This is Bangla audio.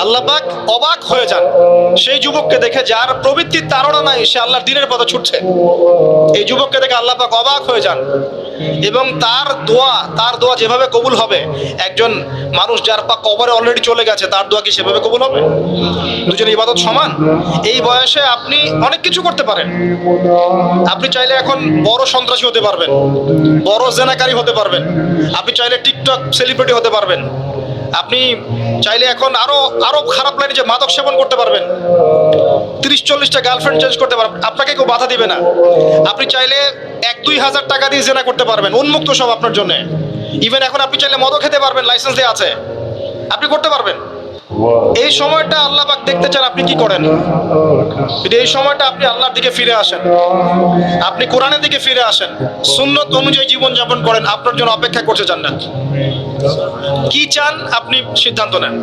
আল্লাহ পাক অবাক হয়ে যান সেই যুবককে দেখে যার প্রবৃত্তির তাড়না নাই, সে আল্লাহর দ্বীনের পথে ছুটছে। এই যুবককে দেখে আল্লাহ পাক অবাক হয়ে যান এবং তার দোয়া যেভাবে কবুল হবে, একজন মানুষ যার পা কবরে অলরেডি চলে গেছে তার দোয়া কি সেভাবে কবুল হবে? দুজন ইবাদত সমান। এই বয়সে আপনি অনেক কিছু করতে পারেন। আপনি চাইলে এখন বড় সন্ত্রাসী হতে পারবেন, বড় জেনাকারী হতে পারবেন, আপনি চাইলে টিকটক সেলিব্রিটি হতে পারবেন, আপনি চাইলে এখন আরো খারাপ লাইনে যে মাদক সেবন করতে পারবেন, 30-40টা গার্লফ্রেন্ড চেঞ্জ করতে পারবেন, আপনাকে কেউ বাধা দিবে না। আপনি চাইলে 1-2 হাজার টাকা দিয়ে জেনা করতে পারবেন, উন্মুক্ত সব আপনার জন্য। ইভেন এখন আপনি চাইলে মদও খেতে পারবেন, লাইসেন্স দেওয়া আছে, আপনি করতে পারবেন। এই সময়টা আল্লাহ পাক দেখতে চান আপনি কি করেন। এই সময়টা আপনি আল্লাহর দিকে ফিরে আসেন, আপনি কোরআনের দিকে ফিরে আসেন, সুন্নত অনুযায়ী জীবনযাপন করেন। আপনার জন্য অপেক্ষা করছে জান্নাত। কি চান আপনি সিদ্ধান্ত নেন।